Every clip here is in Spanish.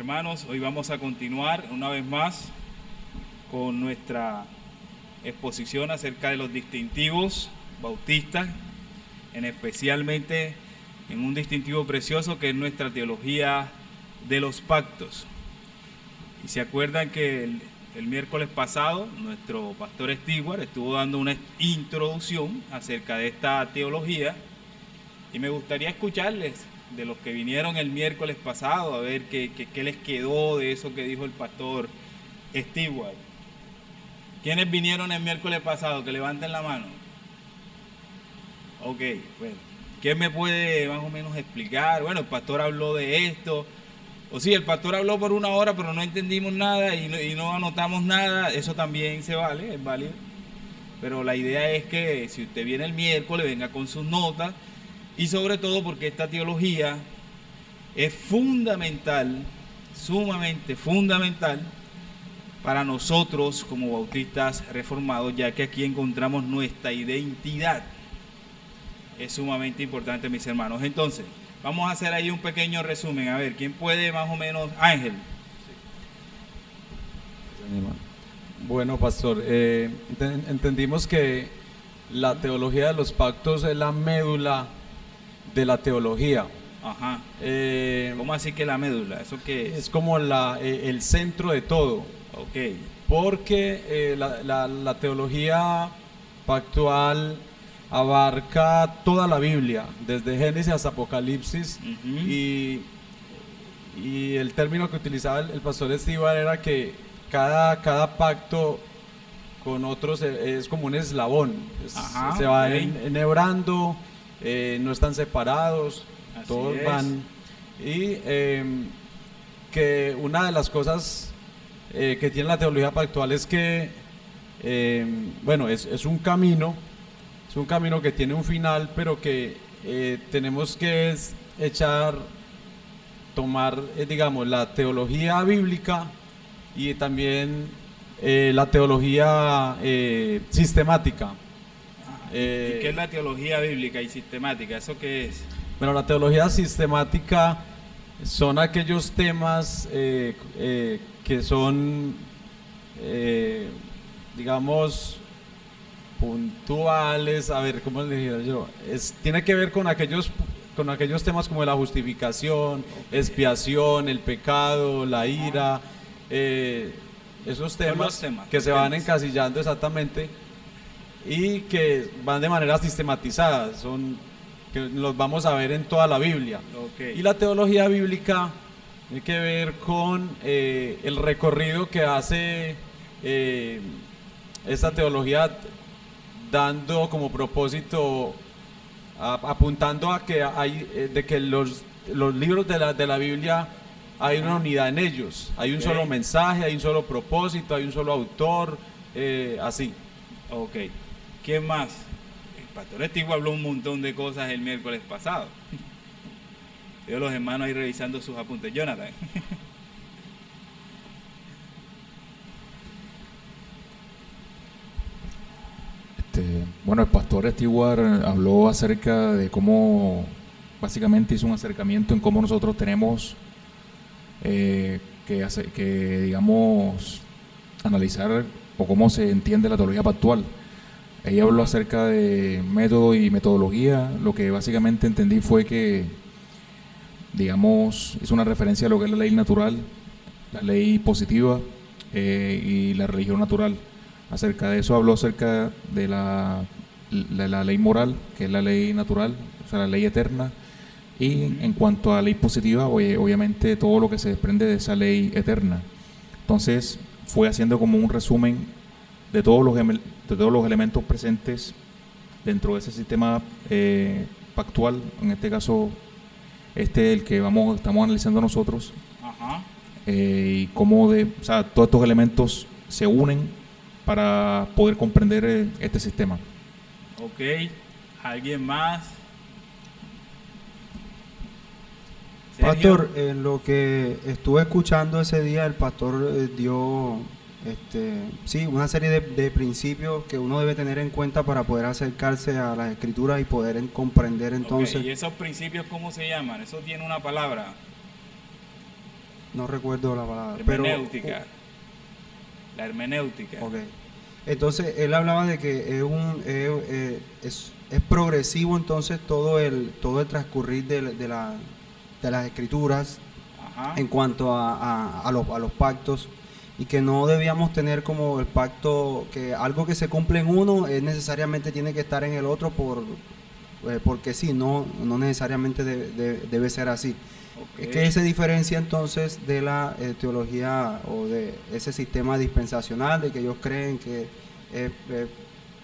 hermanos, hoy vamos a continuar una vez más con nuestra exposición acerca de los distintivos bautistas, especialmente en un distintivo precioso que es nuestra teología de los pactos. Y se acuerdan que el miércoles pasado nuestro pastor Stewart estuvo dando una introducción acerca de esta teología, y me gustaría escucharles de los que vinieron el miércoles pasado, a ver qué les quedó de eso que dijo el pastor Stewart. ¿Quiénes vinieron el miércoles pasado? Que levanten la mano. Ok, bueno. ¿Quién me puede más o menos explicar? Bueno, el pastor habló de esto. O sí, el pastor habló por 1 hora, pero no entendimos nada y no anotamos nada. Eso también se vale, es válido. Pero la idea es que si usted viene el miércoles, venga con sus notas. Y sobre todo porque esta teología es fundamental, sumamente fundamental para nosotros como bautistas reformados, ya que aquí encontramos nuestra identidad. Es sumamente importante, mis hermanos. Entonces, vamos a hacer ahí un pequeño resumen. A ver, ¿quién puede más o menos? Ángel. Bueno, pastor, entendimos que la teología de los pactos es la médula de la teología. Ajá. ¿Cómo así que la médula? ¿Eso qué es? Es como el centro de todo. Ok. Porque la teología pactual abarca toda la Biblia, desde Génesis hasta Apocalipsis. Y el término que utilizaba el pastor Stewart era que cada pacto con otros es como un eslabón. Ajá, se va enhebrando. No están separados, así todos es. van. Y que una de las cosas que tiene la teología pactual es que, bueno, es un camino que tiene un final, pero que tenemos que tomar, digamos, la teología bíblica y también la teología sistemática. ¿Y qué es la teología bíblica y sistemática? ¿Eso qué es? Bueno, la teología sistemática son aquellos temas que son, digamos, puntuales. A ver, ¿cómo les diría yo? Tiene que ver con aquellos temas como la justificación, expiación, el pecado, la ira, esos temas que se van encasillando exactamente y que van de manera sistematizada, que los vamos a ver en toda la Biblia. Okay. Y la teología bíblica tiene que ver con el recorrido que hace esta teología, dando como propósito, apuntando a que de que los libros de la Biblia hay una unidad en ellos, hay un solo mensaje, hay un solo propósito, hay un solo autor, así. Ok. ¿Quién más? El pastor Steve habló un montón de cosas el miércoles pasado. Veo los hermanos ahí revisando sus apuntes. Jonathan. Bueno, el pastor Stewart habló acerca de cómo básicamente hizo un acercamiento en cómo nosotros tenemos que digamos analizar o cómo se entiende la teología pactual. Ella habló acerca de método y metodología. Lo que básicamente entendí fue que, digamos, hizo una referencia a lo que es la ley natural, la ley positiva y la religión natural. Acerca de eso habló acerca de la ley moral, que es la ley natural, o sea, la ley eterna. Y en cuanto a la ley positiva, obviamente todo lo que se desprende de esa ley eterna. Entonces fue haciendo como un resumen de todos los elementos presentes dentro de ese sistema pactual, en este caso el que estamos analizando nosotros. Ajá. Y cómo todos estos elementos se unen para poder comprender este sistema. Ok. ¿Alguien más? Pastor, en lo que estuve escuchando ese día, el pastor dio una serie de principios que uno debe tener en cuenta para poder acercarse a las escrituras y poder comprender entonces. Okay. ¿Y esos principios cómo se llaman? Eso tiene una palabra. no recuerdo la palabra. Hermenéutica. La hermenéutica. Ok. Entonces, él hablaba de que es progresivo entonces todo el transcurrir de las escrituras. Ajá. En cuanto a los pactos, y que no debíamos tener como el pacto, que algo que se cumple en uno necesariamente tiene que estar en el otro porque sí, no necesariamente debe ser así. Okay. ¿Qué se diferencia entonces de la teología o de ese sistema dispensacional de que ellos creen que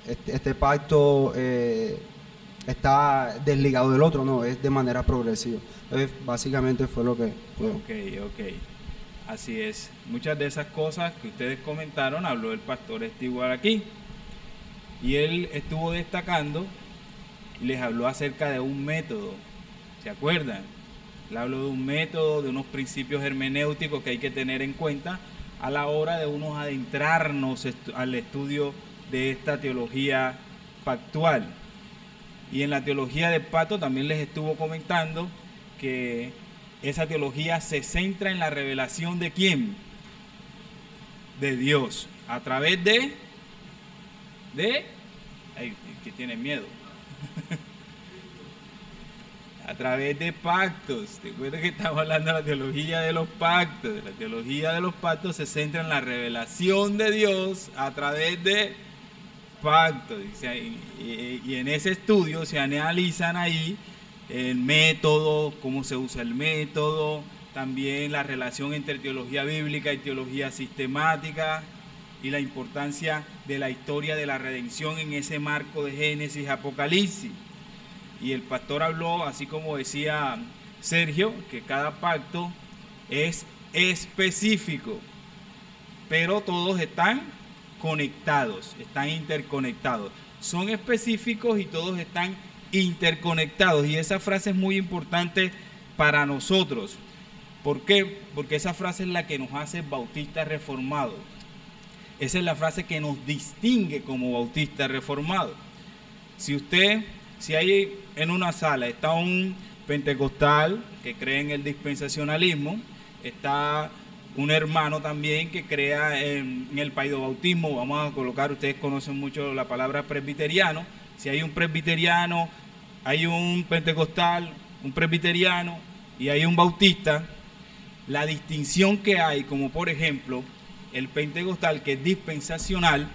este pacto está desligado del otro? No, es de manera progresiva. Entonces, básicamente fue lo que... Ok. Así es. Muchas de esas cosas que ustedes comentaron habló el pastor Stewart aquí. Y él estuvo destacando y les habló acerca de un método. ¿Se acuerdan? Él habló de un método, de unos principios hermenéuticos que hay que tener en cuenta a la hora de unos adentrarnos al estudio de esta teología pactual. Y en la teología del pacto también les estuvo comentando que esa teología se centra en la revelación de ¿quién? De Dios, a través de ay, que tiene miedo. A través de pactos. Recuerda que estamos hablando de la teología de los pactos. La teología de los pactos se centra en la revelación de Dios a través de pactos. Y en ese estudio se analizan ahí el método, cómo se usa el método, también la relación entre teología bíblica y teología sistemática, y la importancia de la historia de la redención en ese marco de Génesis, Apocalipsis. Y el pastor habló, así como decía Sergio, que cada pacto es específico, pero todos están conectados, están interconectados. Son específicos y todos están interconectados, y esa frase es muy importante para nosotros. ¿Por qué? Porque esa frase es la que nos hace bautistas reformados. Esa es la frase que nos distingue como bautistas reformados. Si hay en una sala está un pentecostal que cree en el dispensacionalismo, está un hermano también que crea en el paidobautismo, vamos a colocar, ustedes conocen mucho la palabra presbiteriano. Si hay un presbiteriano, hay un pentecostal, un presbiteriano y hay un bautista, la distinción que hay, como por ejemplo el pentecostal, que es dispensacional,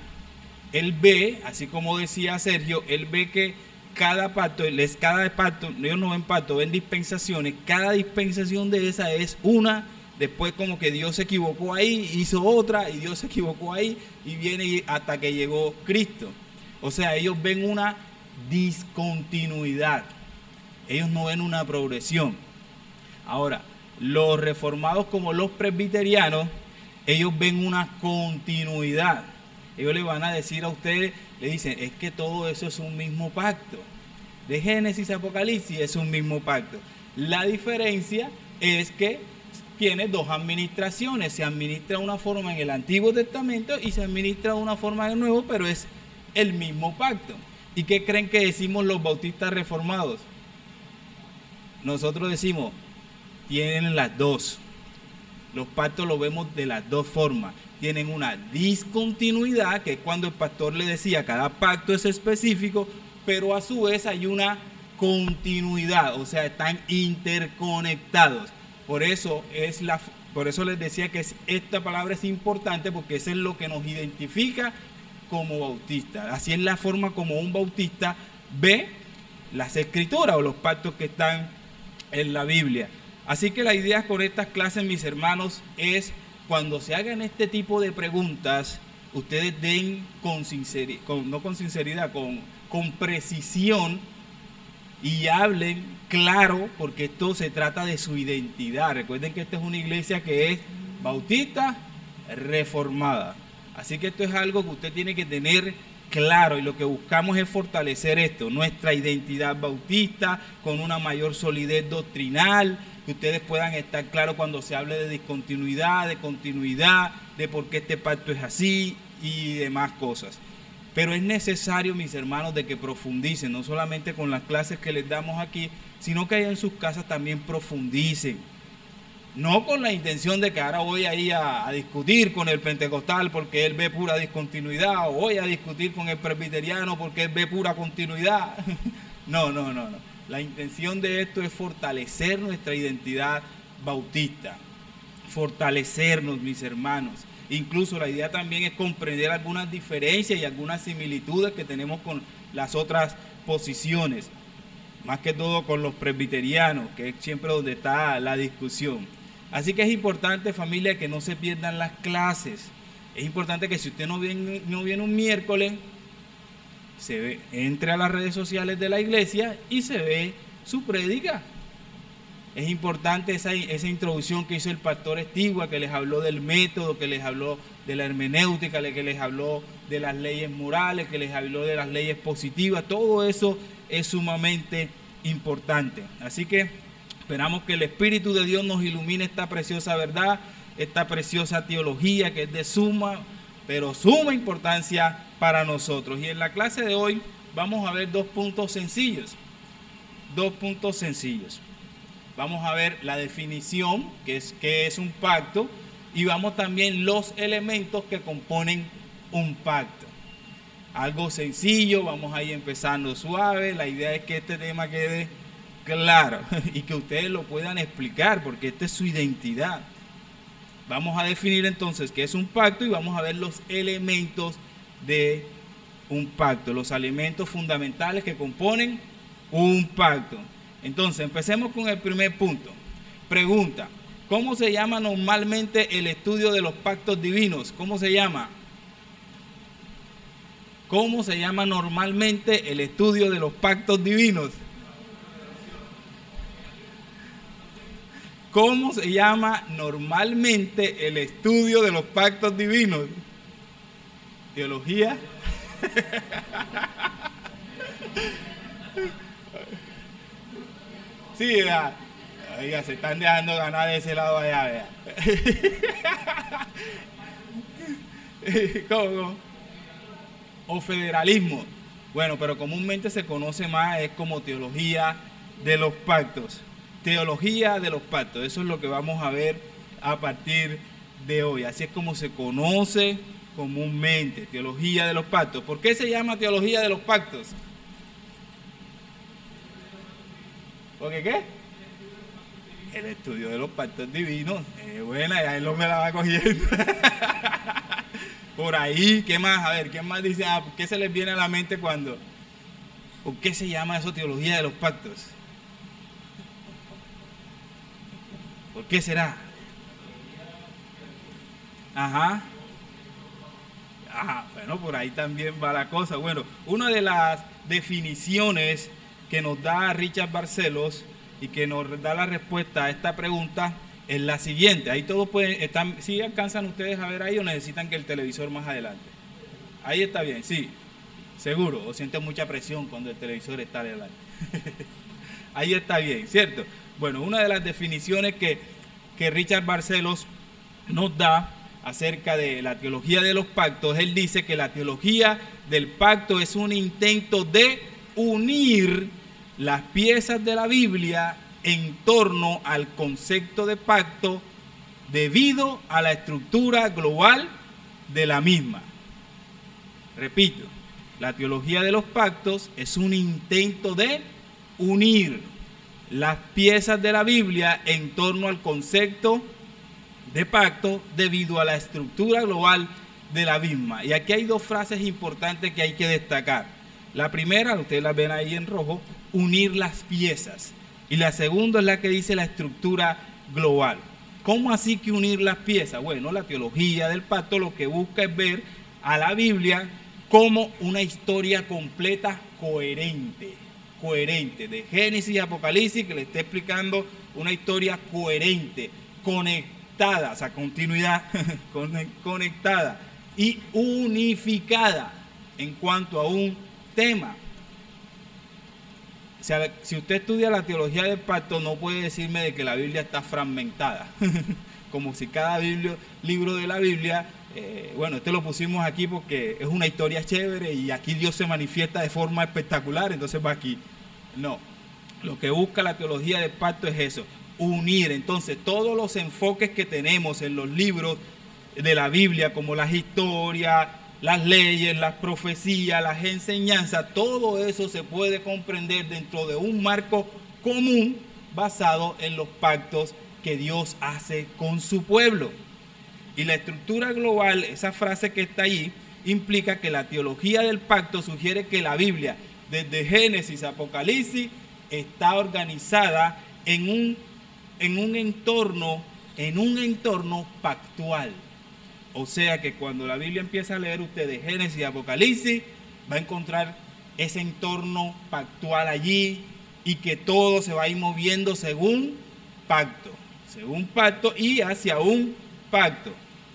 él ve, así como decía Sergio, él ve que cada pacto, ellos no ven pacto, ven dispensaciones, cada dispensación de esa es una, después como que Dios se equivocó ahí, hizo otra, y Dios se equivocó ahí, y viene hasta que llegó Cristo. O sea, ellos ven una discontinuidad, ellos no ven una progresión. Ahora, los reformados como los presbiterianos, ellos ven una continuidad. Ellos le van a decir a ustedes, le dicen, es que todo eso es un mismo pacto. De Génesis a Apocalipsis es un mismo pacto. La diferencia es que tiene dos administraciones. Se administra de una forma en el Antiguo Testamento y se administra de una forma en el Nuevo, pero es el mismo pacto. ¿Y qué creen que decimos los bautistas reformados? Nosotros decimos, tienen las dos. Los pactos los vemos de las dos formas. Tienen una discontinuidad, que es cuando el pastor le decía, cada pacto es específico, pero a su vez hay una continuidad, o sea, están interconectados. Por eso les decía que esta palabra es importante, porque eso es lo que nos identifica como bautistas. Así es la forma como un bautista ve las escrituras o los pactos que están en la Biblia. Así que la idea con estas clases, mis hermanos, es cuando se hagan este tipo de preguntas, ustedes den con precisión y hablen claro, porque esto se trata de su identidad. Recuerden que esta es una iglesia que es bautista reformada. Así que esto es algo que usted tiene que tener claro, y lo que buscamos es fortalecer esto, nuestra identidad bautista, con una mayor solidez doctrinal, que ustedes puedan estar claros cuando se hable de discontinuidad, de continuidad, de por qué este pacto es así y demás cosas. Pero es necesario, mis hermanos, de que profundicen, no solamente con las clases que les damos aquí, sino que allá en sus casas también profundicen. No con la intención de que ahora voy ahí a discutir con el pentecostal porque él ve pura discontinuidad, o voy a discutir con el presbiteriano porque él ve pura continuidad. No. La intención de esto es fortalecer nuestra identidad bautista, fortalecernos, mis hermanos. Incluso la idea también es comprender algunas diferencias y algunas similitudes que tenemos con las otras posiciones, más que todo con los presbiterianos, que es siempre donde está la discusión. Así que es importante, familia, que no se pierdan las clases. Es importante que si usted no viene un miércoles, entre a las redes sociales de la iglesia y se ve su prédica. Es importante esa introducción que hizo el pastor Estigua, que les habló del método, que les habló de la hermenéutica, que les habló de las leyes morales, que les habló de las leyes positivas. Todo eso es sumamente importante. Así que esperamos que el Espíritu de Dios nos ilumine esta preciosa verdad, esta preciosa teología que es de suma importancia para nosotros. Y en la clase de hoy vamos a ver dos puntos sencillos. Vamos a ver la definición, que es un pacto, y vamos también los elementos que componen un pacto. Algo sencillo, vamos a ir empezando suave. La idea es que este tema quede claro y que ustedes lo puedan explicar, porque esta es su identidad. Vamos a definir entonces qué es un pacto y vamos a ver los elementos de un pacto, los elementos fundamentales que componen un pacto. Entonces, empecemos con el primer punto. Pregunta: ¿cómo se llama normalmente el estudio de los pactos divinos? ¿Cómo se llama? ¿Cómo se llama normalmente el estudio de los pactos divinos? ¿Cómo se llama normalmente el estudio de los pactos divinos? ¿Teología? Sí, vea. Oiga, se están dejando ganar de ese lado allá, vea. ¿Cómo? O federalismo. Bueno, pero comúnmente se conoce más, es como teología de los pactos. Teología de los pactos, eso es lo que vamos a ver a partir de hoy. Así es como se conoce comúnmente, teología de los pactos. ¿Por qué se llama teología de los pactos? ¿Por qué? El estudio de los pactos divinos. Buena, ya él no me la va cogiendo. Por ahí, ¿qué más? A ver, ¿qué más dice? ¿Qué se les viene a la mente cuando? ¿Por qué se llama eso teología de los pactos? ¿Por qué será? Ajá. Bueno, por ahí también va la cosa. Bueno, una de las definiciones que nos da Richard Barcelos y que nos da la respuesta a esta pregunta es la siguiente. Ahí todos pueden, ¿sí alcanzan ustedes a ver ahí o necesitan que el televisor más adelante? Ahí está bien, sí, seguro, o sienten mucha presión cuando el televisor está adelante. Ahí está bien, ¿cierto? Bueno, una de las definiciones que Richard Barcelos nos da acerca de la teología de los pactos, él dice que la teología del pacto es un intento de unir las piezas de la Biblia en torno al concepto de pacto debido a la estructura global de la misma. Repito, la teología de los pactos es un intento de unir las piezas de la Biblia en torno al concepto de pacto debido a la estructura global de la misma. Y aquí hay dos frases importantes que hay que destacar. La primera, ustedes la ven ahí en rojo, unir las piezas. Y la segunda es la que dice la estructura global. ¿Cómo así que unir las piezas? Bueno, la teología del pacto lo que busca es ver a la Biblia como una historia completa, coherente, de Génesis y Apocalipsis, que le está explicando una historia coherente, conectada, o sea, continuidad, conectada y unificada en cuanto a un tema. O sea, si usted estudia la teología del pacto, no puede decirme de que la Biblia está fragmentada, como si cada libro de la Biblia, bueno, este lo pusimos aquí porque es una historia chévere y aquí Dios se manifiesta de forma espectacular, entonces va aquí. No, lo que busca la teología del pacto es eso, unir. Entonces, todos los enfoques que tenemos en los libros de la Biblia, como las historias, las leyes, las profecías, las enseñanzas, todo eso se puede comprender dentro de un marco común basado en los pactos que Dios hace con su pueblo. Y la estructura global, esa frase que está allí, implica que la teología del pacto sugiere que la Biblia, desde Génesis a Apocalipsis, está organizada en un entorno pactual. O sea que cuando la Biblia empieza a leer usted de Génesis y Apocalipsis, va a encontrar ese entorno pactual allí y que todo se va a ir moviendo según pacto y hacia un pacto.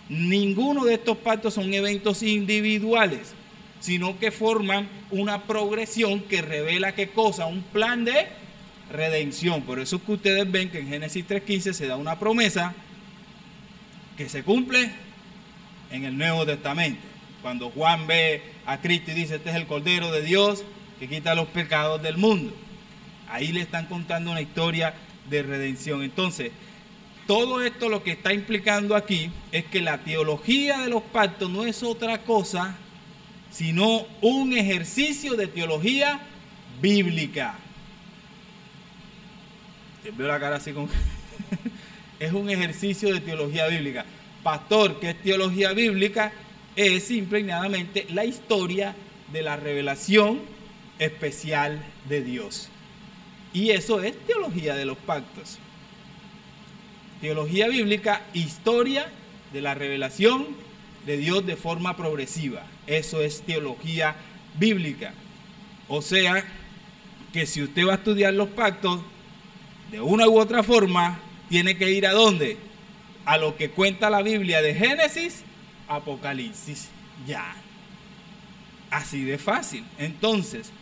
Ninguno de estos pactos son eventos individuales, sino que forman una progresión que revela ¿qué cosa? Un plan de redención. Por eso es que ustedes ven que en Génesis 3:15 se da una promesa que se cumple en el Nuevo Testamento. Cuando Juan ve a Cristo y dice, este es el Cordero de Dios que quita los pecados del mundo. Ahí le están contando una historia de redención. Entonces, todo esto lo que está implicando aquí es que la teología de los pactos no es otra cosa sino un ejercicio de teología bíblica. Veo la cara así como... Es un ejercicio de teología bíblica. Pastor, ¿qué es teología bíblica? Es simple y nadamente la historia de la revelación especial de Dios. Y eso es teología de los pactos. Teología bíblica, historia de la revelación de Dios de forma progresiva. Eso es teología bíblica. O sea, que si usted va a estudiar los pactos, de una u otra forma, tiene que ir ¿a dónde? A lo que cuenta la Biblia de Génesis, Apocalipsis. Ya. Así de fácil. Entonces,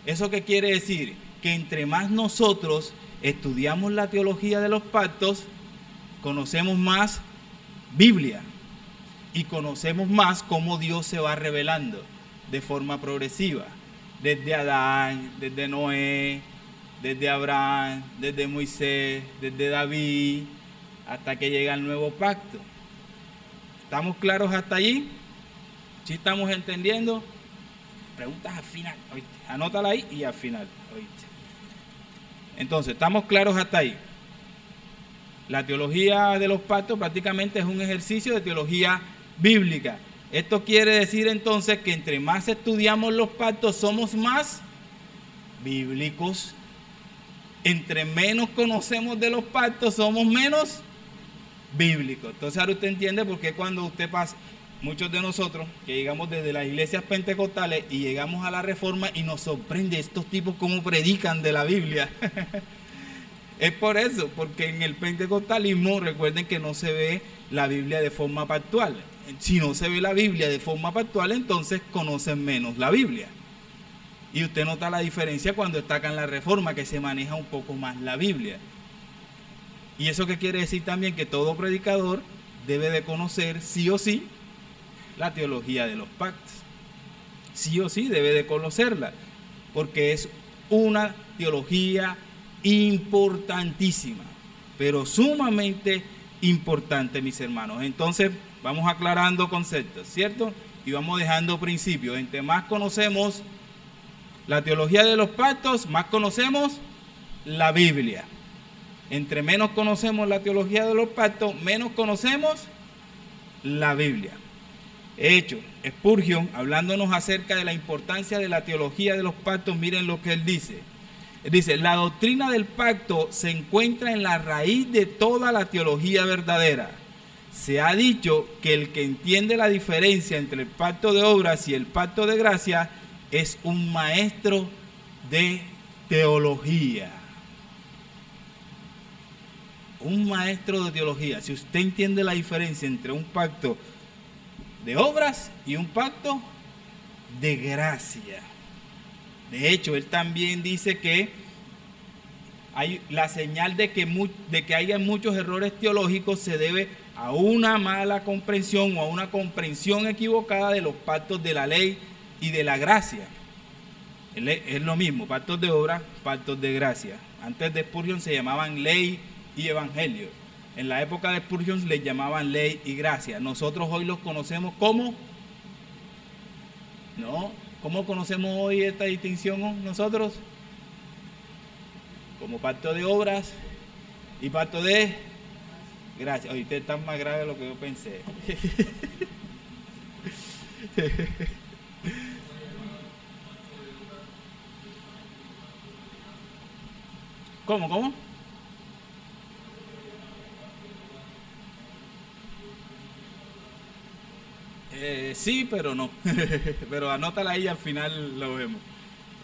¿eso qué quiere decir? Que entre más nosotros estudiamos la teología de los pactos, conocemos más Biblia y conocemos más cómo Dios se va revelando de forma progresiva. Desde Adán, desde Noé, desde Abraham, desde Moisés, desde David, hasta que llega el nuevo pacto. ¿Estamos claros hasta allí? ¿Sí estamos entendiendo? Preguntas al final, ¿oíste? Anótala ahí y al final, ¿oíste? Entonces, ¿estamos claros hasta ahí? La teología de los pactos prácticamente es un ejercicio de teología bíblica. Esto quiere decir entonces que entre más estudiamos los pactos somos más bíblicos. Entre menos conocemos de los pactos somos menos bíblicos. Entonces ahora usted entiende por qué cuando usted pasa, muchos de nosotros que llegamos desde las iglesias pentecostales y llegamos a la Reforma y nos sorprende estos tipos cómo predican de la Biblia. Es por eso, porque en el pentecostalismo recuerden que no se ve la Biblia de forma pactual. Si no se ve la Biblia de forma pactual, entonces conocen menos la Biblia. Y usted nota la diferencia cuando está acá en la Reforma, que se maneja un poco más la Biblia. Y eso que quiere decir también que todo predicador debe de conocer sí o sí la teología de los pactos. Sí o sí debe de conocerla, porque es una teología importantísima, pero sumamente importante, mis hermanos. Entonces vamos aclarando conceptos, ¿cierto? Y vamos dejando principios. Entre más conocemos la teología de los pactos, más conocemos la Biblia. Entre menos conocemos la teología de los pactos, menos conocemos la Biblia. De hecho, Spurgeon, hablándonos acerca de la importancia de la teología de los pactos, miren lo que él dice. Él dice, la doctrina del pacto se encuentra en la raíz de toda la teología verdadera. Se ha dicho que el que entiende la diferencia entre el pacto de obras y el pacto de gracia es un maestro de teología. Un maestro de teología. Si usted entiende la diferencia entre un pacto de obras y un pacto de gracia. De hecho, él también dice que hay la señal de que haya muchos errores teológicos se debe a una mala comprensión o a una comprensión equivocada de los pactos de la ley y de la gracia. Es lo mismo, pactos de obra, pactos de gracia. Antes de Spurgeon se llamaban ley y evangelio. En la época de Spurgeon les llamaban ley y gracia. Nosotros hoy los conocemos como... ¿No? ¿Cómo conocemos hoy esta distinción nosotros? Como pacto de obras y pacto de gracia. Hoy ustedes están más graves de lo que yo pensé. ¿Cómo? Sí, pero no. Pero anótala ahí y al final lo vemos.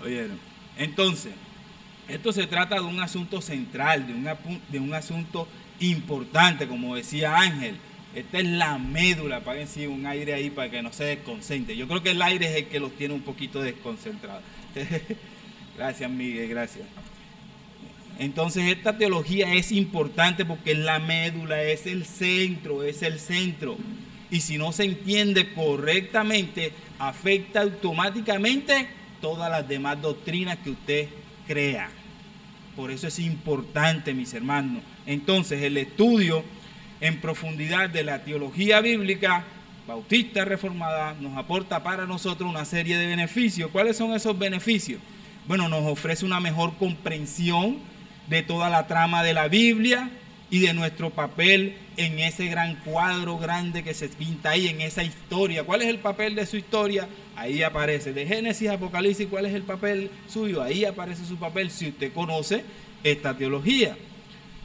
¿Oyeron? Entonces, esto se trata de un asunto central, de un asunto importante, como decía Ángel. Esta es la médula, apáguense un aire ahí para que no se desconcentre. Yo creo que el aire es el que los tiene un poquito desconcentrados. Gracias, Miguel, gracias. Entonces esta teología es importante porque es la médula, es el centro. Y si no se entiende correctamente, afecta automáticamente todas las demás doctrinas que usted crea. Por eso es importante, mis hermanos. Entonces el estudio en profundidad de la teología bíblica bautista reformada nos aporta para nosotros una serie de beneficios. ¿Cuáles son esos beneficios? Bueno, nos ofrece una mejor comprensión de toda la trama de la Biblia y de nuestro papel en ese gran cuadro grande que se pinta ahí, en esa historia. ¿Cuál es el papel de su historia? Ahí aparece. De Génesis a Apocalipsis, ¿cuál es el papel suyo? Ahí aparece su papel si usted conoce esta teología.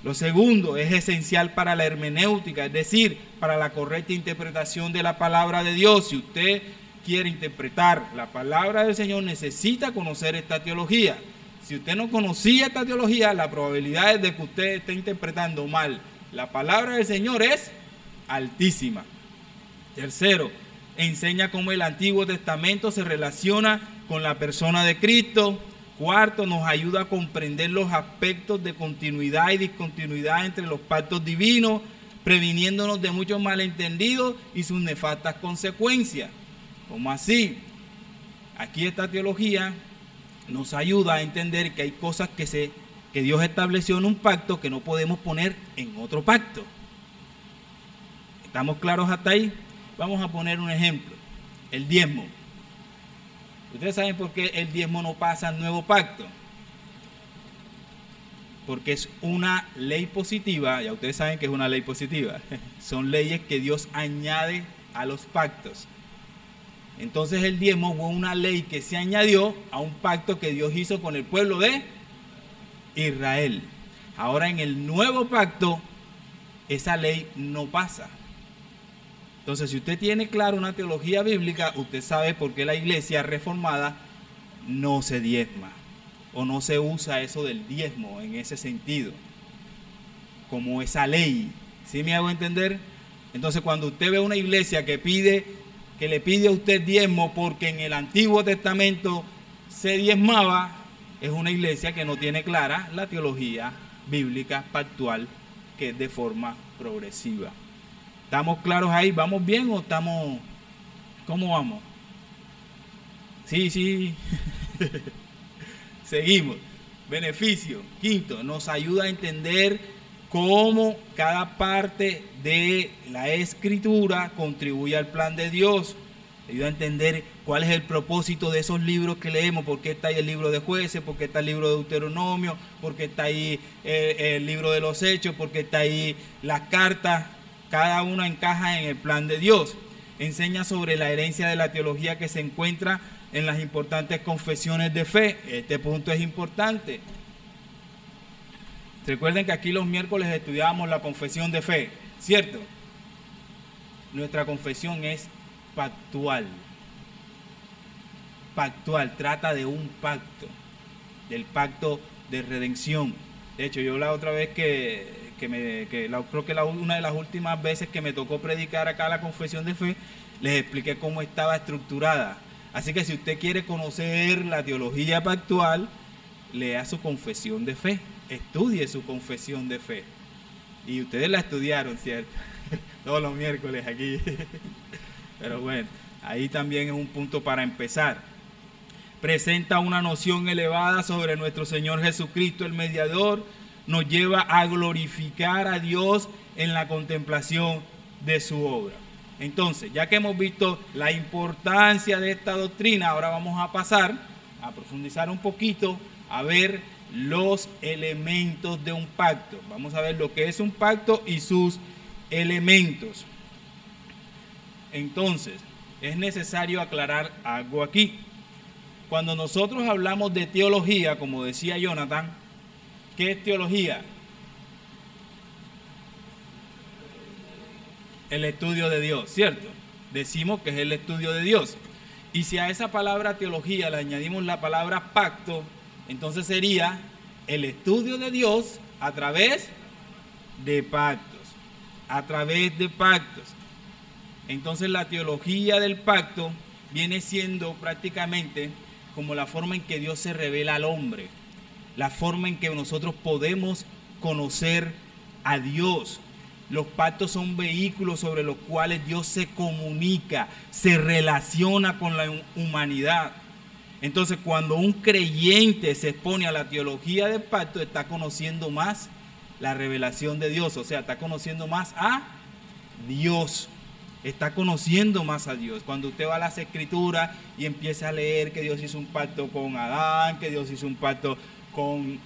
Lo segundo, es esencial para la hermenéutica, es decir, para la correcta interpretación de la palabra de Dios. Si usted quiere interpretar la palabra del Señor, necesita conocer esta teología. Si usted no conocía esta teología, la probabilidad de que usted esté interpretando mal la palabra del Señor es altísima. Tercero, enseña cómo el Antiguo Testamento se relaciona con la persona de Cristo. Cuarto, nos ayuda a comprender los aspectos de continuidad y discontinuidad entre los pactos divinos, previniéndonos de muchos malentendidos y sus nefastas consecuencias. ¿Cómo así? Aquí esta teología nos ayuda a entender que hay cosas que Dios estableció en un pacto que no podemos poner en otro pacto. ¿Estamos claros hasta ahí? Vamos a poner un ejemplo. El diezmo. ¿Ustedes saben por qué el diezmo no pasa al nuevo pacto? Porque es una ley positiva. Ya ustedes saben que es una ley positiva. Son leyes que Dios añade a los pactos. Entonces el diezmo fue una ley que se añadió a un pacto que Dios hizo con el pueblo de Israel. Ahora en el nuevo pacto esa ley no pasa. Entonces si usted tiene claro una teología bíblica, usted sabe por qué la iglesia reformada no se diezma o no se usa eso del diezmo en ese sentido como esa ley. ¿Sí me hago entender? Entonces cuando usted ve una iglesia que le pide a usted diezmo porque en el Antiguo Testamento se diezmaba, es una iglesia que no tiene clara la teología bíblica pactual, que es de forma progresiva. ¿Estamos claros ahí? ¿Vamos bien o estamos... ¿Cómo vamos? Sí. Seguimos. Beneficio. Quinto, nos ayuda a entender cómo cada parte de la Escritura contribuye al plan de Dios. Ayuda a entender cuál es el propósito de esos libros que leemos, por qué está ahí el libro de Jueces, por qué está el libro de Deuteronomio, por qué está ahí el libro de los Hechos, por qué está ahí las cartas. Cada una encaja en el plan de Dios. Enseña sobre la herencia de la teología que se encuentra en las importantes confesiones de fe. Este punto es importante. Recuerden que aquí los miércoles estudiábamos la confesión de fe, ¿cierto? Nuestra confesión es pactual. Pactual, trata de un pacto, del pacto de redención. De hecho, yo la otra vez creo que una de las últimas veces que me tocó predicar acá la confesión de fe, les expliqué cómo estaba estructurada. Así que si usted quiere conocer la teología pactual, lea su confesión de fe, estudie su confesión de fe. Y ustedes la estudiaron, ¿cierto? Todos los miércoles aquí. Pero bueno, ahí también es un punto para empezar. Presenta una noción elevada sobre nuestro Señor Jesucristo, el mediador, nos lleva a glorificar a Dios en la contemplación de su obra. Entonces, ya que hemos visto la importancia de esta doctrina, ahora vamos a pasar a profundizar un poquito, a ver los elementos de un pacto. Vamos a ver lo que es un pacto y sus elementos. Entonces, es necesario aclarar algo aquí. Cuando nosotros hablamos de teología, como decía Jonathan, ¿qué es teología? El estudio de Dios, ¿cierto? Decimos que es el estudio de Dios. Y si a esa palabra teología le añadimos la palabra pacto, entonces sería el estudio de Dios a través de pactos. A través de pactos. Entonces la teología del pacto viene siendo prácticamente como la forma en que Dios se revela al hombre. La forma en que nosotros podemos conocer a Dios. Los pactos son vehículos sobre los cuales Dios se comunica, se relaciona con la humanidad. Entonces, cuando un creyente se expone a la teología del pacto, está conociendo más la revelación de Dios, o sea, está conociendo más a Dios. Está conociendo más a Dios. Cuando usted va a las Escrituras y empieza a leer que Dios hizo un pacto con Adán, que Dios hizo un pacto con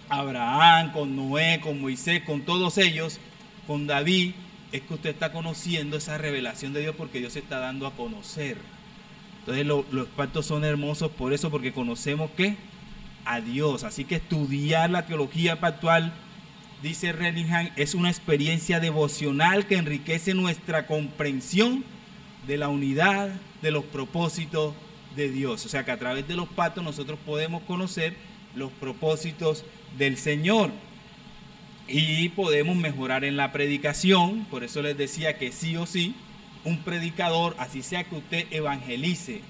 Abraham, con Noé, con Moisés, con todos ellos, con David, es que usted está conociendo esa revelación de Dios porque Dios se está dando a conocer. Entonces los pactos son hermosos por eso, porque conocemos ¿qué? A Dios. Así que estudiar la teología pactual, dice Renningham, es una experiencia devocional que enriquece nuestra comprensión de la unidad de los propósitos de Dios. O sea que a través de los pactos nosotros podemos conocer los propósitos del Señor. Y podemos mejorar en la predicación. Por eso les decía que sí o sí, un predicador, así sea que usted evangelice,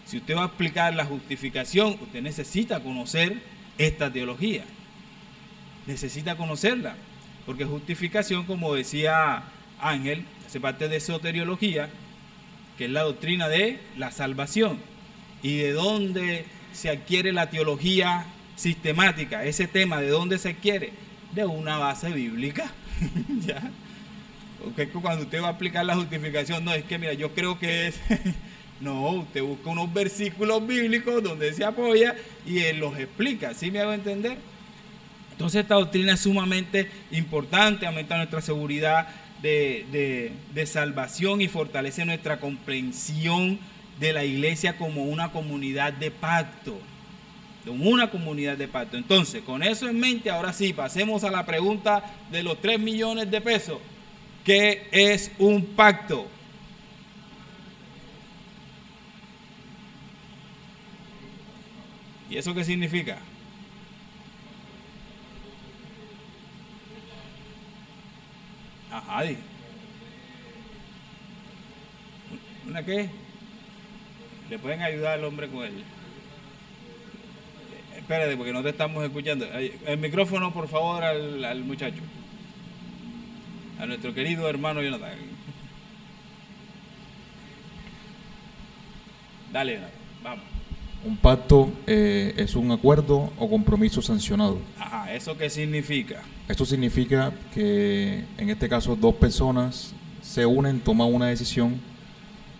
si usted va a explicar la justificación, usted necesita conocer esta teología. Necesita conocerla. Porque justificación, como decía Ángel, hace parte de soteriología, que es la doctrina de la salvación. ¿Y de dónde se adquiere la teología sistemática? Ese tema, ¿de dónde se adquiere? De una base bíblica. ¿Ya? Porque cuando usted va a aplicar la justificación, no es que mira, yo creo que es no, usted busca unos versículos bíblicos donde se apoya y él los explica. ¿Sí me hago entender? Entonces esta doctrina es sumamente importante, aumenta nuestra seguridad de salvación y fortalece nuestra comprensión de la iglesia como una comunidad de pacto. Una comunidad de pacto. Entonces, con eso en mente, ahora sí, pasemos a la pregunta de los 3 millones de pesos. ¿Qué es un pacto? ¿Y eso qué significa? Ajá, ¿una qué? ¿Le pueden ayudar al hombre con él? Espérate, porque no te estamos escuchando. El micrófono, por favor, al muchacho. A nuestro querido hermano Jonathan. Dale, Jonathan, vamos. Un pacto es un acuerdo o compromiso sancionado. Ajá, ¿eso qué significa? Esto significa que en este caso 2 personas se unen, toman una decisión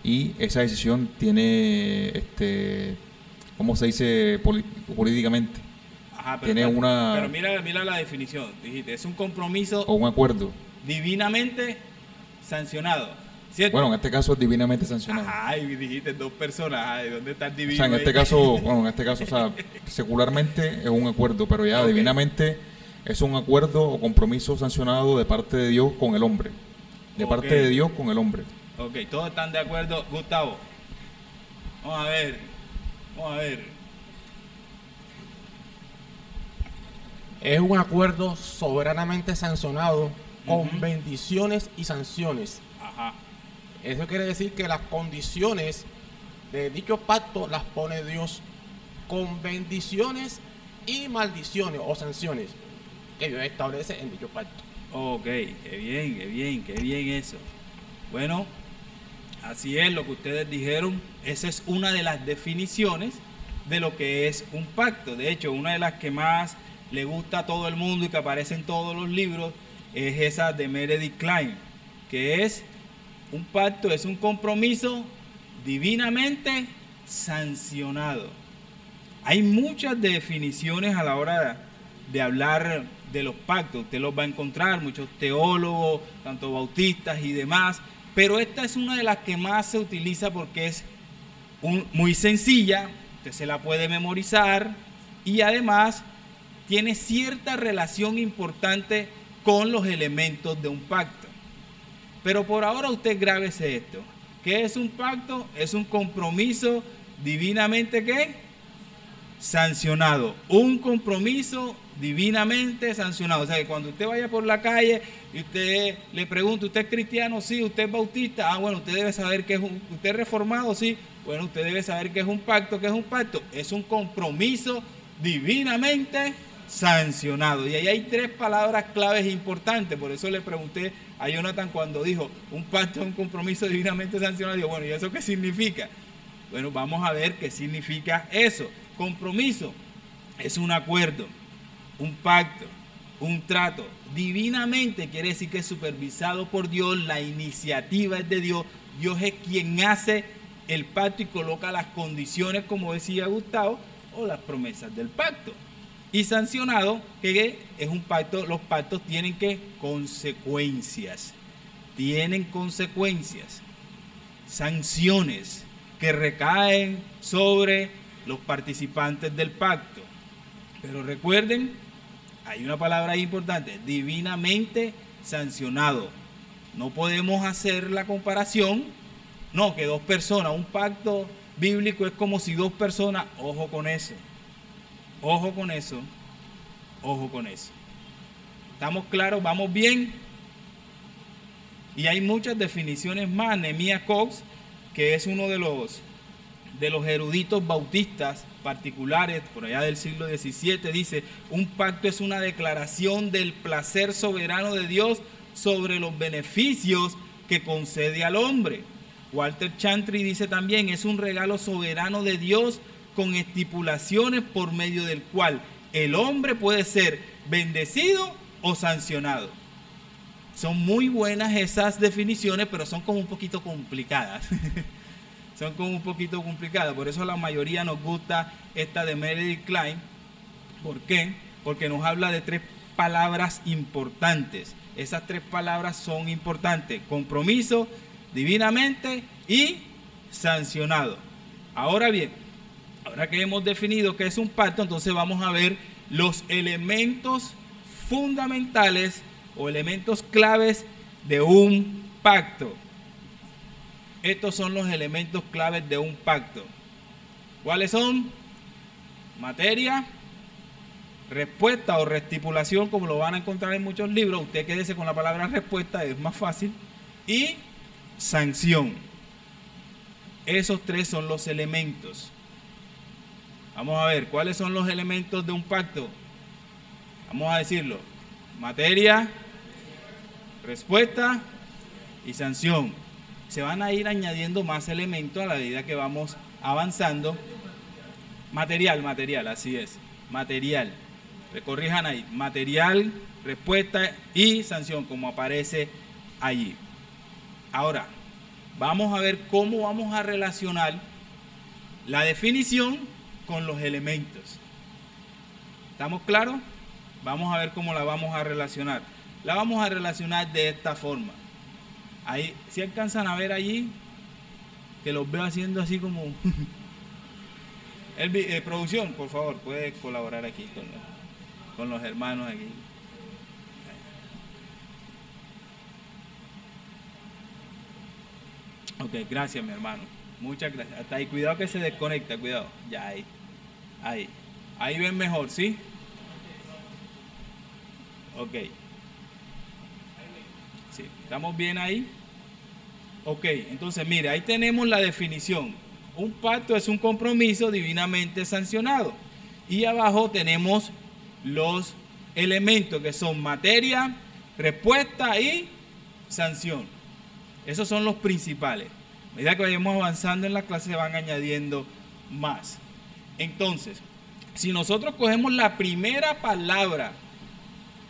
y esa decisión tiene, ¿cómo se dice jurídicamente? Ajá, pero mira la definición. Dijiste, es un compromiso o un acuerdo divinamente sancionado, ¿cierto? Bueno, en este caso es divinamente sancionado. Ajá, y dijiste 2 personas. Ay, ¿dónde está el divino? O sea, en este caso, o sea, secularmente es un acuerdo, pero ya okay, divinamente es un acuerdo o compromiso sancionado de parte de Dios con el hombre. De okay, parte de Dios con el hombre. Ok, todos están de acuerdo. Gustavo, vamos a ver. Es un acuerdo soberanamente sancionado con bendiciones y sanciones. Ajá. Eso quiere decir que las condiciones de dicho pacto las pone Dios con bendiciones y maldiciones o sanciones que Dios establece en dicho pacto. Ok, qué bien eso. Bueno, así es lo que ustedes dijeron. Esa es una de las definiciones de lo que es un pacto. De hecho, una de las que más le gusta a todo el mundo y que aparece en todos los libros, es esa de Meredith Kline, que es un pacto, es un compromiso divinamente sancionado. Hay muchas definiciones a la hora de hablar de los pactos, usted los va a encontrar, muchos teólogos, tanto bautistas y demás, pero esta es una de las que más se utiliza porque es muy sencilla, usted se la puede memorizar y además tiene cierta relación importante con los elementos de un pacto. Pero por ahora usted grábese esto. ¿Qué es un pacto? Es un compromiso divinamente ¿qué? Sancionado. Un compromiso divinamente sancionado. O sea, que cuando usted vaya por la calle y usted le pregunta, ¿usted es cristiano? Sí. ¿Usted es bautista? Ah, bueno, usted debe saber que es ¿usted es reformado? Sí. Bueno, usted debe saber que es un pacto. ¿Qué es un pacto? Es un compromiso divinamente sancionado. Y ahí hay 3 palabras claves importantes. Por eso le pregunté a Jonathan cuando dijo, un pacto es un compromiso divinamente sancionado. Digo, bueno, ¿y eso qué significa? Bueno, vamos a ver qué significa eso. Compromiso es un acuerdo, un pacto, un trato. Divinamente quiere decir que es supervisado por Dios, la iniciativa es de Dios. Dios es quien hace el pacto y coloca las condiciones, como decía Gustavo, o las promesas del pacto. Y sancionado, que es un pacto, los pactos tienen consecuencias, sanciones que recaen sobre los participantes del pacto. Pero recuerden, hay una palabra ahí importante, divinamente sancionado. No podemos hacer la comparación, no, que 2 personas, un pacto bíblico es como si 2 personas, ojo con eso. Ojo con eso, ojo con eso. ¿Estamos claros? ¿Vamos bien? Y hay muchas definiciones más. Nehemías Cox, que es uno de los eruditos bautistas particulares por allá del siglo XVII, dice, un pacto es una declaración del placer soberano de Dios sobre los beneficios que concede al hombre. Walter Chantry dice también, es un regalo soberano de Dios con estipulaciones por medio del cual el hombre puede ser bendecido o sancionado. Son muy buenas esas definiciones, pero son como un poquito complicadas. Son como un poquito complicadas. Por eso a la mayoría nos gusta esta de Meredith Kline. ¿Por qué? Porque nos habla de 3 palabras importantes. Esas 3 palabras son importantes. Compromiso, divinamente y sancionado. Ahora bien, ahora que hemos definido qué es un pacto, entonces vamos a ver los elementos fundamentales o elementos claves de un pacto. Estos son los elementos claves de un pacto. ¿Cuáles son? Materia, respuesta o restipulación, como lo van a encontrar en muchos libros. Usted quédese con la palabra respuesta, es más fácil. Y sanción. Esos 3 son los elementos. Vamos a ver, ¿cuáles son los elementos de un pacto? Vamos a decirlo. Materia, respuesta y sanción. Se van a ir añadiendo más elementos a la medida que vamos avanzando. Material, así es. Material. Corrijan ahí. Material, respuesta y sanción, como aparece allí. Ahora, vamos a ver cómo vamos a relacionar la definición con los elementos. ¿Estamos claros? Vamos a ver cómo la vamos a relacionar. La vamos a relacionar de esta forma. Ahí, si alcanzan a ver allí, que los veo haciendo así como... producción, por favor, puede colaborar aquí con los hermanos aquí. Ok, gracias mi hermano. Muchas gracias. Hasta ahí, cuidado que se desconecta, cuidado. Ya ahí. Ahí ven mejor, ¿sí? Ok. Sí, ¿estamos bien ahí? Ok, entonces mire, ahí tenemos la definición. Un pacto es un compromiso divinamente sancionado. Y abajo tenemos los elementos que son materia, respuesta y sanción. Esos son los principales. A medida que vayamos avanzando en la clase se van añadiendo más. Entonces, si nosotros cogemos la primera palabra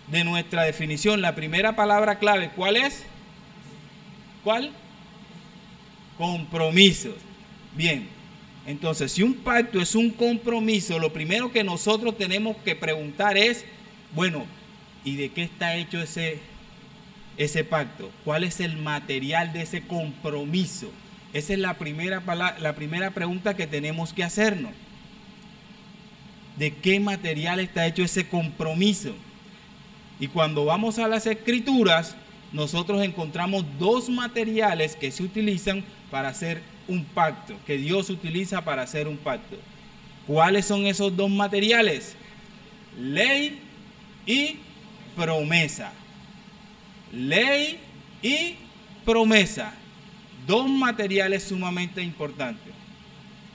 de nuestra definición, la primera palabra clave, ¿cuál es? ¿Cuál? Compromiso. Bien, entonces si un pacto es un compromiso, lo primero que nosotros tenemos que preguntar es, bueno, ¿y de qué está hecho ese pacto? ¿Cuál es el material de ese compromiso? Esa es la primera pregunta que tenemos que hacernos. ¿De qué material está hecho ese compromiso? Y cuando vamos a las Escrituras, nosotros encontramos dos materiales que se utilizan para hacer un pacto, que Dios utiliza para hacer un pacto. ¿Cuáles son esos dos materiales? Ley y promesa. Ley y promesa. Dos materiales sumamente importantes.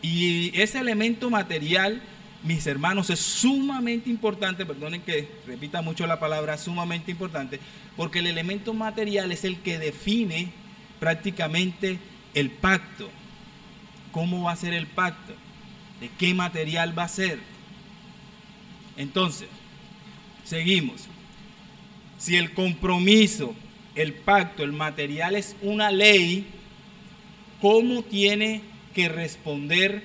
Y ese elemento material, mis hermanos, es sumamente importante, perdonen que repita mucho la palabra sumamente importante, porque el elemento material es el que define prácticamente el pacto. ¿Cómo va a ser el pacto? ¿De qué material va a ser? Entonces, seguimos. Si el compromiso, el pacto, el material es una ley, ¿cómo tiene que responder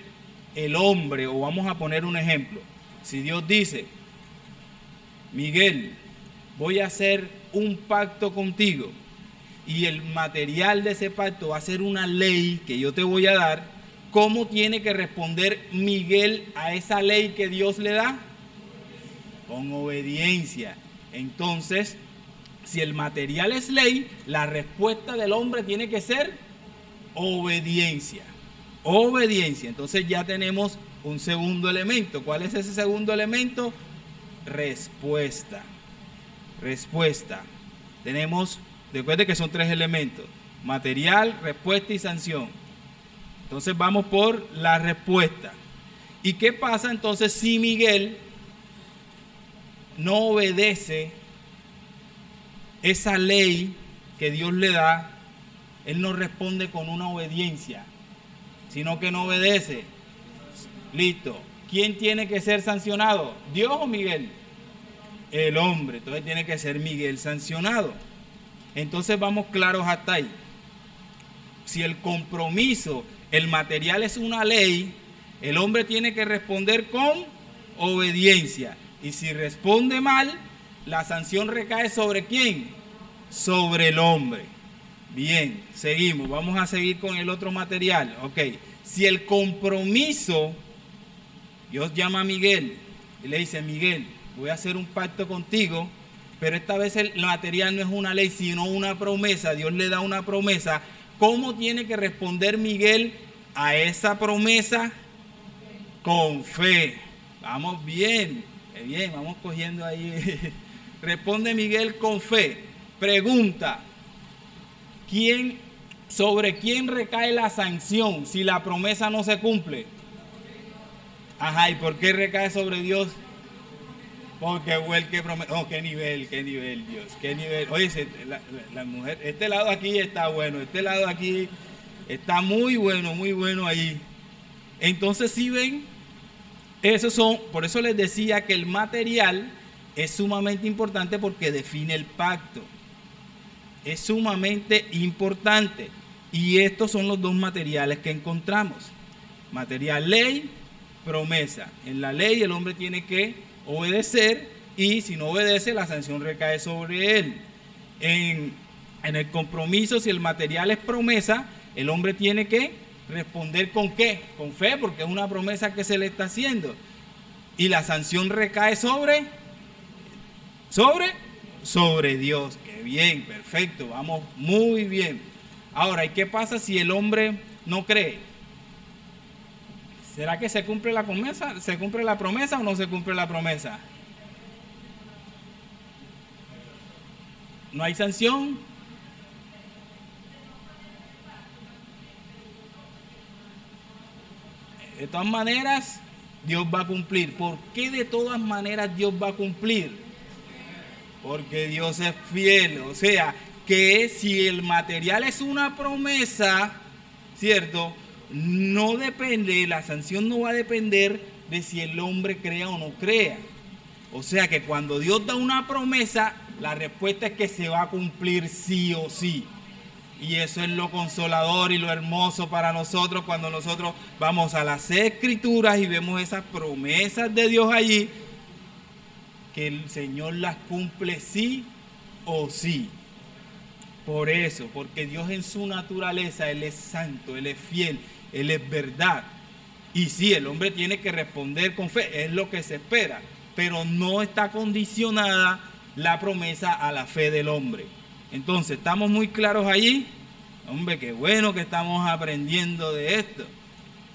el hombre? O vamos a poner un ejemplo. Si Dios dice, Miguel, voy a hacer un pacto contigo, y el material de ese pacto va a ser una ley que yo te voy a dar, ¿cómo tiene que responder Miguel a esa ley que Dios le da? Con obediencia. Entonces, si el material es ley, la respuesta del hombre tiene que ser obediencia. Obediencia. Entonces ya tenemos un segundo elemento. ¿Cuál es ese segundo elemento? Respuesta. Respuesta. Tenemos, recuerde que son tres elementos: material, respuesta y sanción. Entonces vamos por la respuesta. ¿Y qué pasa entonces si Miguel no obedece esa ley que Dios le da? Él no responde con una obediencia, sino que no obedece. Listo. ¿Quién tiene que ser sancionado? ¿Dios o Miguel? El hombre. Entonces tiene que ser Miguel sancionado. Entonces vamos claros hasta ahí. Si el compromiso, el material es una ley, el hombre tiene que responder con obediencia. Y si responde mal, la sanción recae ¿sobre quién? Sobre el hombre. Bien, seguimos. Vamos a seguir con el otro material. Ok. Si el compromiso, Dios llama a Miguel y le dice, Miguel, voy a hacer un pacto contigo, pero esta vez el material no es una ley, sino una promesa. Dios le da una promesa. ¿Cómo tiene que responder Miguel a esa promesa? Con fe. Vamos bien, bien, vamos cogiendo ahí. Responde Miguel con fe. Pregunta, ¿sobre quién recae la sanción si la promesa no se cumple? Ajá, ¿y por qué recae sobre Dios? Porque fue el que promete. Oh, qué nivel, Dios, qué nivel. Oye, la mujer, este lado aquí está bueno, este lado aquí está muy bueno ahí. Entonces, si ven, por eso les decía que el material es sumamente importante porque define el pacto. Es sumamente importante. Y estos son los dos materiales que encontramos. Material, ley, promesa. En la ley el hombre tiene que obedecer, y si no obedece, la sanción recae sobre él. En el compromiso, si el material es promesa, el hombre tiene que responder ¿con qué? Con fe, porque es una promesa que se le está haciendo. Y la sanción recae sobre Dios. Qué bien, perfecto, vamos muy bien. Ahora, ¿y qué pasa si el hombre no cree? ¿Será que se cumple la promesa? ¿Se cumple la promesa o no se cumple la promesa? ¿No hay sanción? De todas maneras, Dios va a cumplir. ¿Por qué de todas maneras Dios va a cumplir? Porque Dios es fiel. O sea, que si el material es una promesa, ¿cierto? No depende, la sanción no va a depender de si el hombre crea o no crea. O sea que cuando Dios da una promesa, la respuesta es que se va a cumplir sí o sí. Y eso es lo consolador y lo hermoso para nosotros cuando nosotros vamos a las Escrituras y vemos esas promesas de Dios allí, que el Señor las cumple sí o sí. Por eso, porque Dios en su naturaleza, Él es santo, Él es fiel, Él es verdad. Y sí, el hombre tiene que responder con fe, es lo que se espera, pero no está condicionada la promesa a la fe del hombre. Entonces, ¿estamos muy claros allí? Hombre, qué bueno que estamos aprendiendo de esto.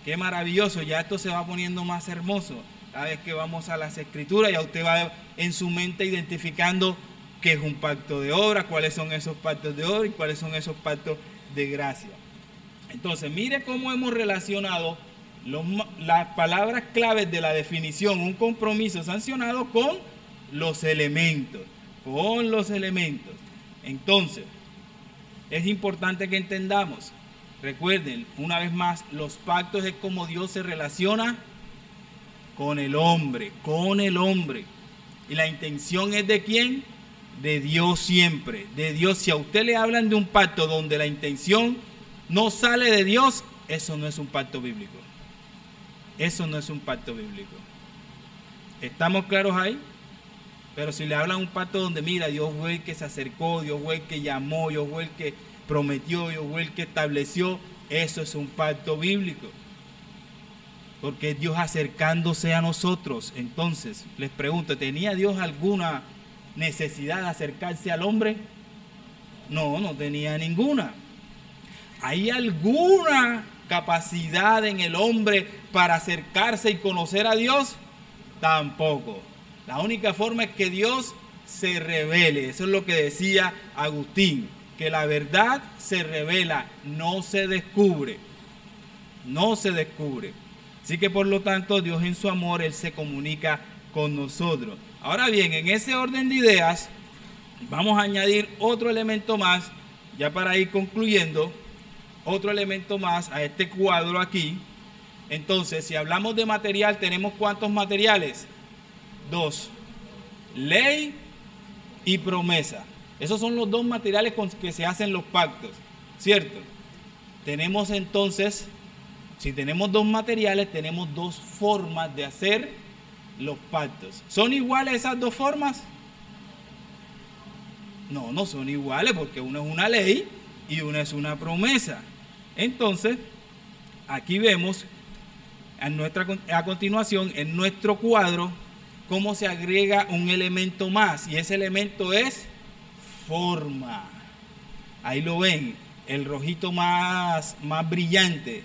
Qué maravilloso, ya esto se va poniendo más hermoso. Cada vez que vamos a las Escrituras, ya usted va en su mente identificando qué es un pacto de obra, cuáles son esos pactos de obra y cuáles son esos pactos de gracia. Entonces, mire cómo hemos relacionado las palabras claves de la definición, un compromiso sancionado con los elementos. Entonces, es importante que entendamos, recuerden, una vez más, los pactos es como Dios se relaciona con el hombre. ¿Y la intención es de quién? De Dios siempre, de Dios. Si a usted le hablan de un pacto donde la intención no sale de Dios, eso no es un pacto bíblico. Eso no es un pacto bíblico. ¿Estamos claros ahí? Pero si le hablan un pacto donde, mira, Dios fue el que se acercó, Dios fue el que llamó, Dios fue el que prometió, Dios fue el que estableció, eso es un pacto bíblico. Porque es Dios acercándose a nosotros. Entonces, les pregunto, ¿tenía Dios alguna necesidad de acercarse al hombre? No, no tenía ninguna. ¿Hay alguna capacidad en el hombre para acercarse y conocer a Dios? Tampoco. La única forma es que Dios se revele. Eso es lo que decía Agustín, que la verdad se revela, no se descubre. No se descubre. Así que por lo tanto Dios en su amor, Él se comunica con nosotros. Ahora bien, en ese orden de ideas, vamos a añadir otro elemento más, ya para ir concluyendo, otro elemento más a este cuadro aquí. Entonces, si hablamos de material, ¿tenemos cuántos materiales? 2. Ley y promesa. Esos son los dos materiales con que se hacen los pactos, ¿cierto? Tenemos entonces, si tenemos dos materiales, tenemos dos formas de hacer los pactos. ¿Son iguales esas dos formas? No, no son iguales, porque una es una ley y una es una promesa. Entonces, aquí vemos a continuación en nuestro cuadro cómo se agrega un elemento más, y ese elemento es forma. Ahí lo ven, el rojito más brillante.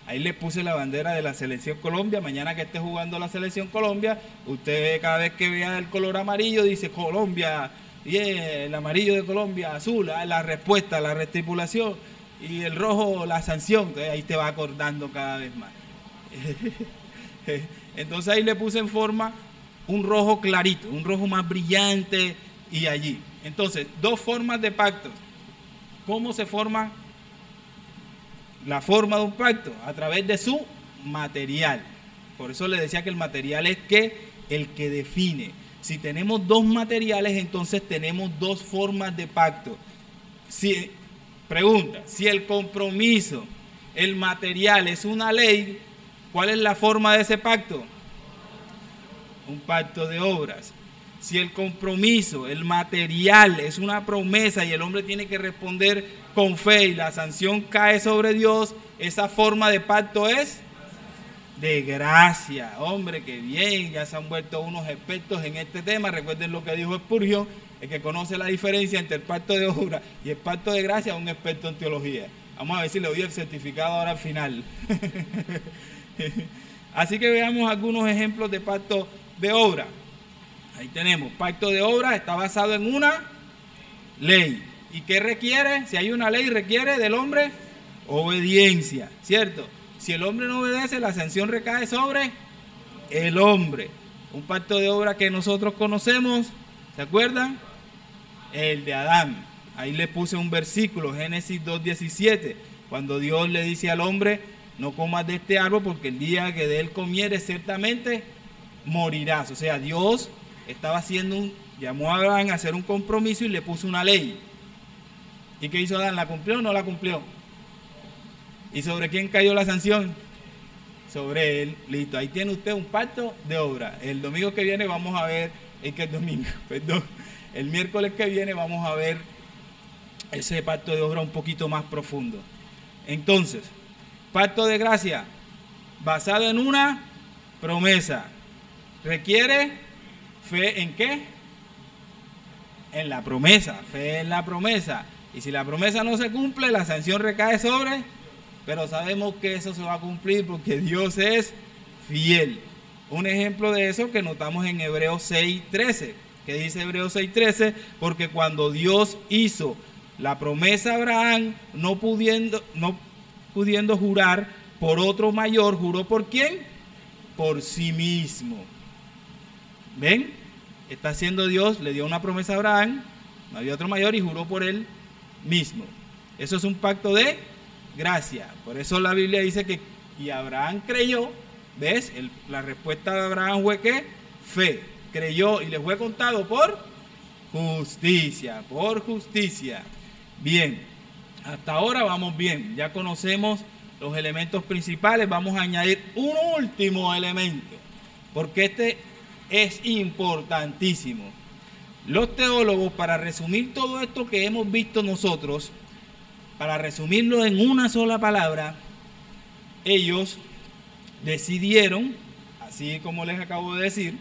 Ahí le puse la bandera de la Selección Colombia. Mañana que esté jugando la Selección Colombia, usted ve, cada vez que vea el color amarillo, dice Colombia, y el amarillo de Colombia, azul, la respuesta, la retripulación, y el rojo, la sanción. Entonces ahí te va acordando cada vez más. Entonces ahí le puse en forma un rojo clarito, un rojo más brillante, y allí. Entonces, dos formas de pactos. ¿Cómo se forma la forma de un pacto? A través de su material. Por eso le decía que el material es el que define. Si tenemos dos materiales, entonces tenemos dos formas de pacto. Pregunta, si el compromiso, el material es una ley, ¿cuál es la forma de ese pacto? Un pacto de obras. Si el compromiso, el material es una promesa y el hombre tiene que responder con fe y la sanción cae sobre Dios, esa forma de pacto es de gracia. Hombre, qué bien, ya se han vuelto unos expertos en este tema. Recuerden lo que dijo Spurgeon, el que conoce la diferencia entre el pacto de obra y el pacto de gracia es un experto en teología. Vamos a ver si le doy el certificado ahora al final. Así que veamos algunos ejemplos de pacto de obra. Ahí tenemos, pacto de obra está basado en una ley. ¿Y qué requiere? Si hay una ley, requiere del hombre obediencia, ¿cierto? Si el hombre no obedece, la sanción recae sobre el hombre. Un pacto de obra que nosotros conocemos, ¿se acuerdan? El de Adán. Ahí le puse un versículo, Génesis 2:17, cuando Dios le dice al hombre, no comas de este árbol porque el día que de él comieres ciertamente morirás. O sea, Dios estaba llamó a Abraham a hacer un compromiso y le puso una ley. ¿Y qué hizo Adán? ¿La cumplió o no la cumplió? ¿Y sobre quién cayó la sanción? Sobre él. Listo, ahí tiene usted un pacto de obra. El domingo que viene vamos a ver, el miércoles que viene vamos a ver ese pacto de obra un poquito más profundo. Entonces, pacto de gracia, basado en una promesa. ¿Requiere fe en qué? En la promesa, fe en la promesa. Y si la promesa no se cumple, la sanción recae sobre, pero sabemos que eso se va a cumplir porque Dios es fiel. Un ejemplo de eso que notamos en Hebreos 6:13, que dice Hebreos 6:13, porque cuando Dios hizo la promesa a Abraham, no pudiendo jurar por otro mayor, ¿juró por quién? Por sí mismo. ¿Ven? Está haciendo Dios, le dio una promesa a Abraham, no había otro mayor y juró por él mismo. Eso es un pacto de gracia. Por eso la Biblia dice que y Abraham creyó. ¿Ves? La respuesta de Abraham fue ¿qué? Fe. Creyó y le fue contado por justicia. Por justicia. Bien. Hasta ahora vamos bien. Ya conocemos los elementos principales. Vamos a añadir un último elemento. Porque este es importantísimo. Los teólogos, para resumir todo esto que hemos visto nosotros, para resumirlo en una sola palabra, ellos decidieron, así como les acabo de decir,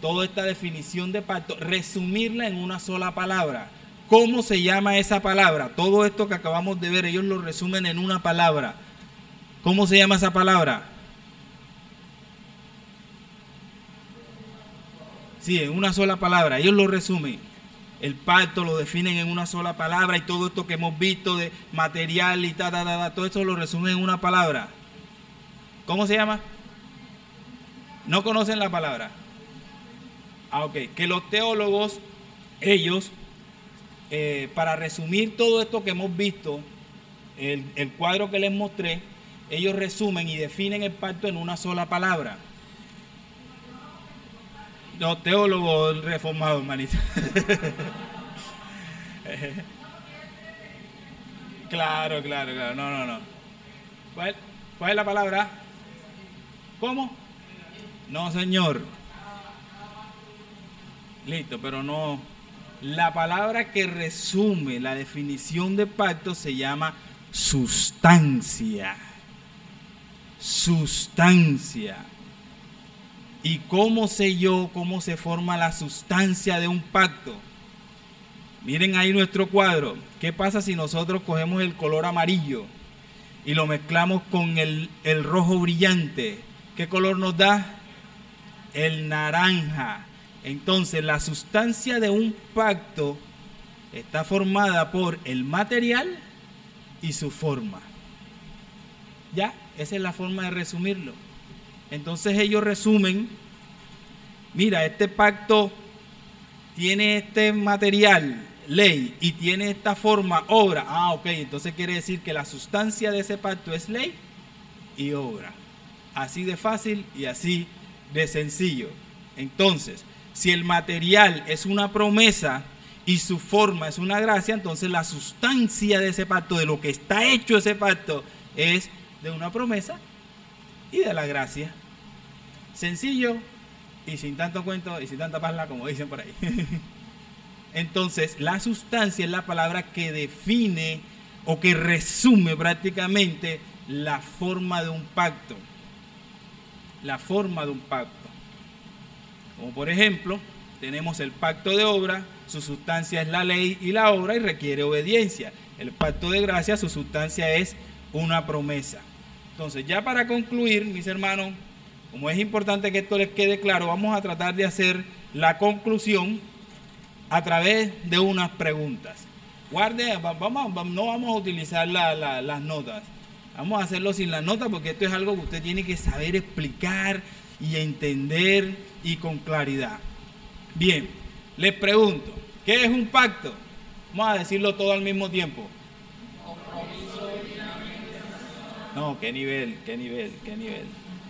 toda esta definición de pacto, resumirla en una sola palabra. ¿Cómo se llama esa palabra? Todo esto que acabamos de ver, ellos lo resumen en una palabra. ¿Cómo se llama esa palabra? Sí, en una sola palabra. Ellos lo resumen. El pacto lo definen en una sola palabra y todo esto que hemos visto de material y todo eso lo resumen en una palabra. ¿Cómo se llama? ¿No conocen la palabra? Ok. Que los teólogos, ellos, para resumir todo esto que hemos visto, el cuadro que les mostré, ellos resumen y definen el pacto en una sola palabra. No, teólogo reformado, hermanito. Claro. No. ¿Cuál es la palabra? ¿Cómo? No, señor. Listo, pero no. La palabra que resume la definición de pacto se llama sustancia. Sustancia. ¿Y cómo sé yo cómo se forma la sustancia de un pacto? Miren ahí nuestro cuadro. ¿Qué pasa si nosotros cogemos el color amarillo y lo mezclamos con el rojo brillante? ¿Qué color nos da? El naranja. Entonces, la sustancia de un pacto está formada por el material y su forma. ¿Ya? Esa es la forma de resumirlo. Entonces ellos resumen, mira, este pacto tiene este material, ley, y tiene esta forma, obra. Ah, ok, entonces quiere decir que la sustancia de ese pacto es ley y obra. Así de fácil y así de sencillo. Entonces, si el material es una promesa y su forma es una gracia, entonces la sustancia de ese pacto, de lo que está hecho ese pacto, es de una promesa y de la gracia. Sencillo y sin tanto cuento y sin tanta parla, como dicen por ahí. Entonces, la sustancia es la palabra que define o que resume prácticamente la forma de un pacto. La forma de un pacto. Como por ejemplo, tenemos el pacto de obra, su sustancia es la ley y la obra y requiere obediencia. El pacto de gracia, su sustancia es una promesa. Entonces, ya para concluir, mis hermanos, como es importante que esto les quede claro, vamos a tratar de hacer la conclusión a través de unas preguntas. Guarde, no vamos a utilizar las notas. Vamos a hacerlo sin las notas porque esto es algo que usted tiene que saber explicar y entender y con claridad. Bien, les pregunto, ¿qué es un pacto? Vamos a decirlo todo al mismo tiempo. No, qué nivel.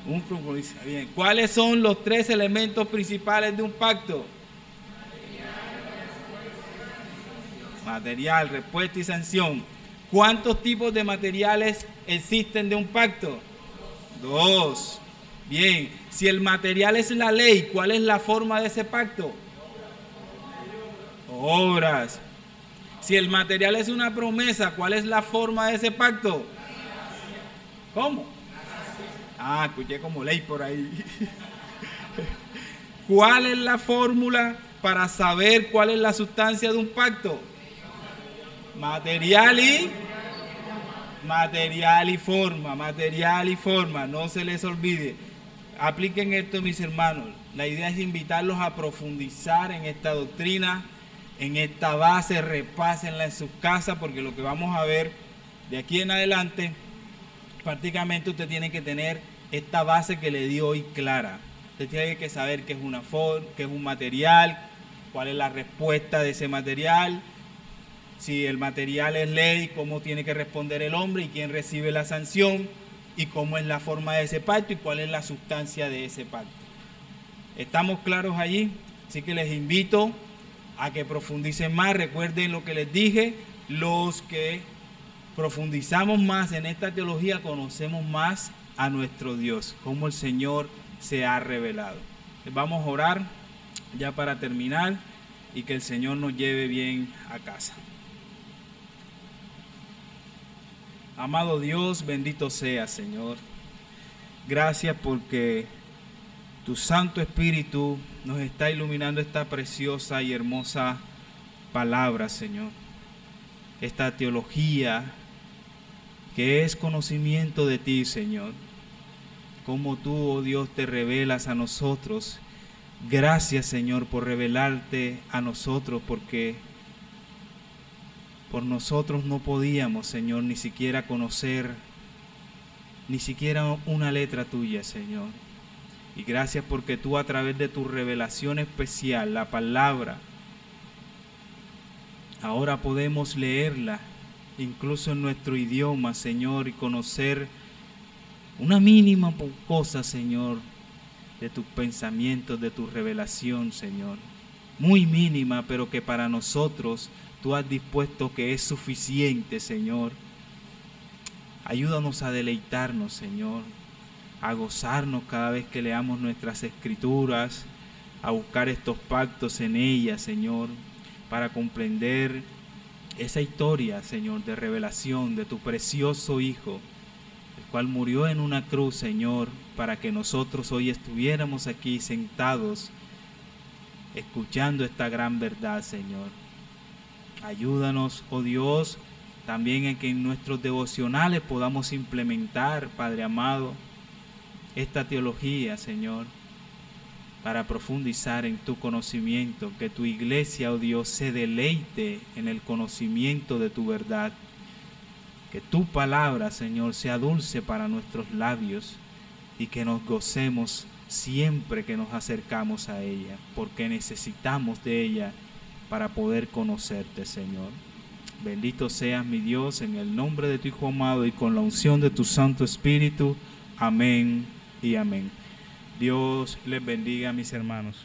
Un profundista. Bien. ¿Cuáles son los 3 elementos principales de un pacto? Material, respuesta y sanción. ¿Cuántos tipos de materiales existen de un pacto? 2. Bien, si el material es la ley, ¿cuál es la forma de ese pacto? Obras. Si el material es una promesa, ¿cuál es la forma de ese pacto? ¿Cómo? Escuché como ley por ahí. ¿Cuál es la fórmula para saber cuál es la sustancia de un pacto? Material y forma, no se les olvide. Apliquen esto, mis hermanos. La idea es invitarlos a profundizar en esta doctrina, en esta base, repásenla en sus casas, porque lo que vamos a ver de aquí en adelante, prácticamente usted tiene que tener esta base que le di hoy clara. Usted tiene que saber qué es una forma, qué es un material, cuál es la respuesta de ese material. Si el material es ley, cómo tiene que responder el hombre y quién recibe la sanción, y cómo es la forma de ese pacto y cuál es la sustancia de ese pacto. ¿Estamos claros allí? Así que les invito a que profundicen más. Recuerden lo que les dije, los que profundizamos más en esta teología conocemos más a nuestro Dios, cómo el Señor se ha revelado. Vamos a orar ya para terminar y que el Señor nos lleve bien a casa. Amado Dios, bendito sea, Señor. Gracias porque tu Santo Espíritu nos está iluminando esta preciosa y hermosa palabra, Señor. Esta teología que es conocimiento de ti, Señor. Como tú, oh Dios, te revelas a nosotros. Gracias, Señor, por revelarte a nosotros, porque por nosotros no podíamos, Señor, ni siquiera conocer, ni siquiera una letra tuya, Señor. Y gracias porque tú, a través de tu revelación especial, la palabra, ahora podemos leerla, incluso en nuestro idioma, Señor, y conocer una mínima cosa, Señor, de tus pensamientos, de tu revelación, Señor. Muy mínima, pero que para nosotros tú has dispuesto que es suficiente, Señor. Ayúdanos a deleitarnos, Señor, a gozarnos cada vez que leamos nuestras escrituras, a buscar estos pactos en ellas, Señor, para comprender esa historia, Señor, de revelación de tu precioso Hijo, el cual murió en una cruz, Señor, para que nosotros hoy estuviéramos aquí sentados, escuchando esta gran verdad, Señor. Ayúdanos, oh Dios, también en que en nuestros devocionales podamos implementar, Padre amado, esta teología, Señor, para profundizar en tu conocimiento, que tu iglesia, oh Dios, se deleite en el conocimiento de tu verdad, que tu palabra, Señor, sea dulce para nuestros labios y que nos gocemos siempre que nos acercamos a ella, porque necesitamos de ella para poder conocerte, Señor. Bendito seas, mi Dios, en el nombre de tu Hijo amado y con la unción de tu Santo Espíritu. Amén y amén. Dios les bendiga, mis hermanos.